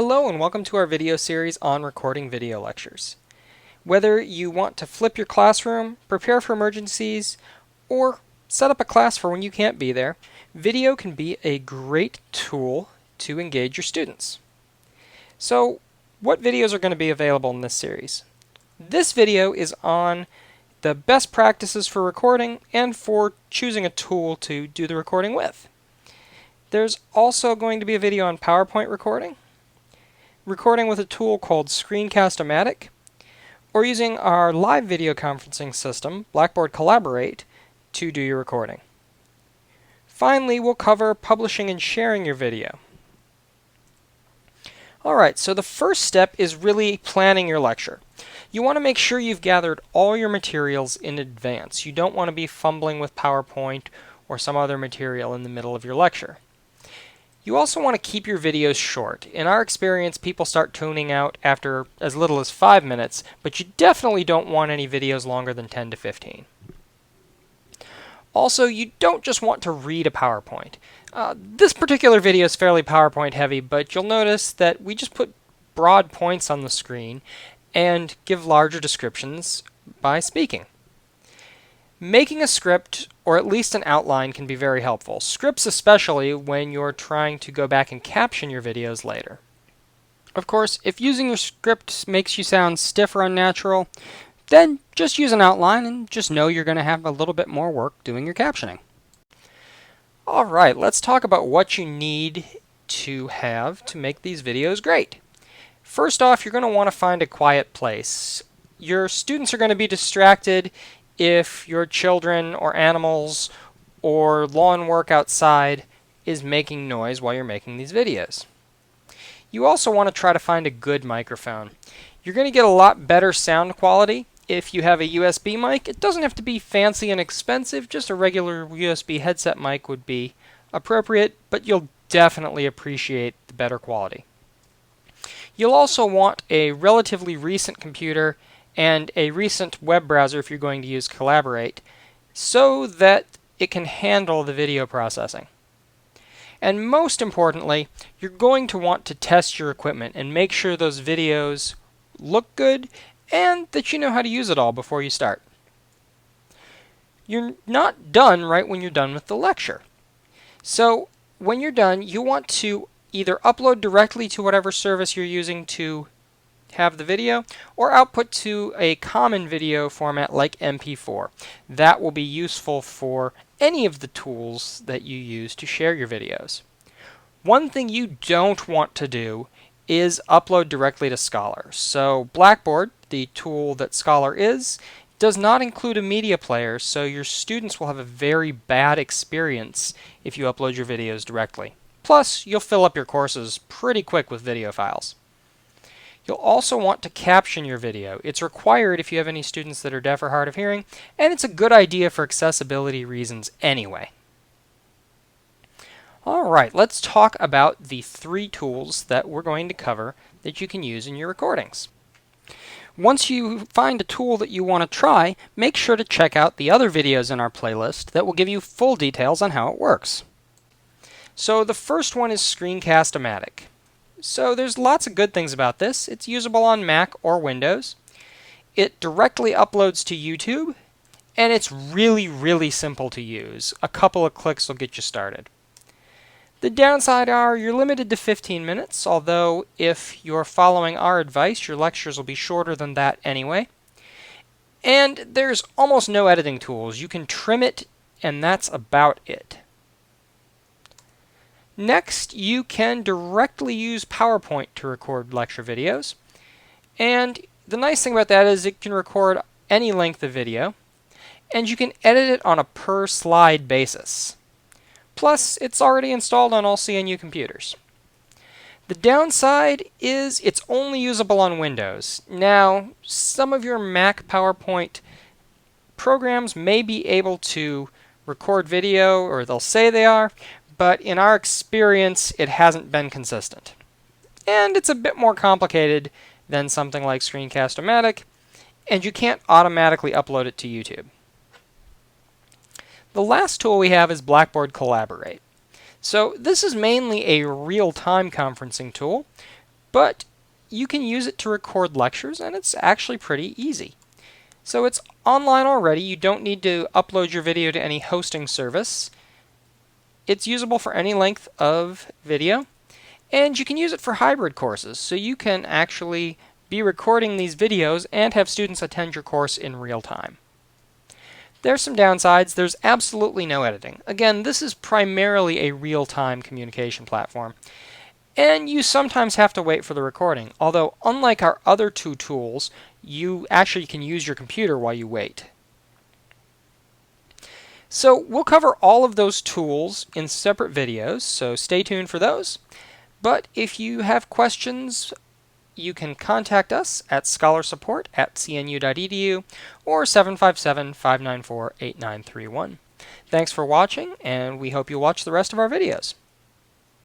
Hello and welcome to our video series on recording video lectures. Whether you want to flip your classroom, prepare for emergencies, or set up a class for when you can't be there, video can be a great tool to engage your students. So, what videos are going to be available in this series? This video is on the best practices for recording and for choosing a tool to do the recording with. There's also going to be a video on PowerPoint recording with a tool called Screencast-O-Matic, or using our live video conferencing system, Blackboard Collaborate, to do your recording. Finally, we'll cover publishing and sharing your video. Alright, so the first step is really planning your lecture. You want to make sure you've gathered all your materials in advance. You don't want to be fumbling with PowerPoint or some other material in the middle of your lecture. You also want to keep your videos short. In our experience, people start tuning out after as little as 5 minutes, but you definitely don't want any videos longer than 10 to 15. Also, you don't just want to read a PowerPoint. This particular video is fairly PowerPoint heavy, but you'll notice that we just put broad points on the screen and give larger descriptions by speaking. Making a script, or at least an outline, can be very helpful. Scripts especially when you're trying to go back and caption your videos later. Of course, if using your script makes you sound stiff or unnatural, then just use an outline and just know you're going to have a little bit more work doing your captioning. Alright, let's talk about what you need to have to make these videos great. First off, you're going to want to find a quiet place. Your students are going to be distracted if your children or animals or lawn work outside is making noise while you're making these videos. You also want to try to find a good microphone. You're going to get a lot better sound quality if you have a USB mic. It doesn't have to be fancy and expensive, just a regular USB headset mic would be appropriate, but you'll definitely appreciate the better quality. You'll also want a relatively recent computer and a recent web browser if you're going to use Collaborate, so that it can handle the video processing. And most importantly, you're going to want to test your equipment and make sure those videos look good and that you know how to use it all before you start. You're not done right when you're done with the lecture. So when you're done, you want to either upload directly to whatever service you're using to have the video, or output to a common video format like MP4. That will be useful for any of the tools that you use to share your videos. One thing you don't want to do is upload directly to Scholar. So Blackboard, the tool that Scholar is, does not include a media player, so your students will have a very bad experience if you upload your videos directly. Plus, you'll fill up your courses pretty quick with video files. You'll also want to caption your video. It's required if you have any students that are deaf or hard of hearing, and it's a good idea for accessibility reasons anyway. Alright, let's talk about the 3 tools that we're going to cover that you can use in your recordings. Once you find a tool that you want to try, make sure to check out the other videos in our playlist that will give you full details on how it works. So the first one is Screencast-O-Matic. So there's lots of good things about this. It's usable on Mac or Windows. It directly uploads to YouTube, and it's really simple to use. A couple of clicks will get you started. The downside are you're limited to 15 minutes, although if you're following our advice, your lectures will be shorter than that anyway. And there's almost no editing tools. You can trim it, and that's about it. Next, you can directly use PowerPoint to record lecture videos. And the nice thing about that is it can record any length of video, and you can edit it on a per slide basis. Plus, it's already installed on all CNU computers. The downside is it's only usable on Windows. Now, some of your Mac PowerPoint programs may be able to record video, or they'll say they are, but in our experience, it hasn't been consistent. And it's a bit more complicated than something like Screencast-O-Matic, and you can't automatically upload it to YouTube. The last tool we have is Blackboard Collaborate. So this is mainly a real-time conferencing tool but you can use it to record lectures, and it's actually pretty easy. So it's online already. You don't need to upload your video to any hosting service. It's usable for any length of video, and you can use it for hybrid courses, so you can actually be recording these videos and have students attend your course in real time. There's some downsides. There's absolutely no editing. Again, this is primarily a real-time communication platform, and you sometimes have to wait for the recording, although unlike our other two tools, you actually can use your computer while you wait. So we'll cover all of those tools in separate videos, so stay tuned for those. But if you have questions, you can contact us at scholarsupport@cnu.edu or 757-594-8931. Thanks for watching, and we hope you'll watch the rest of our videos.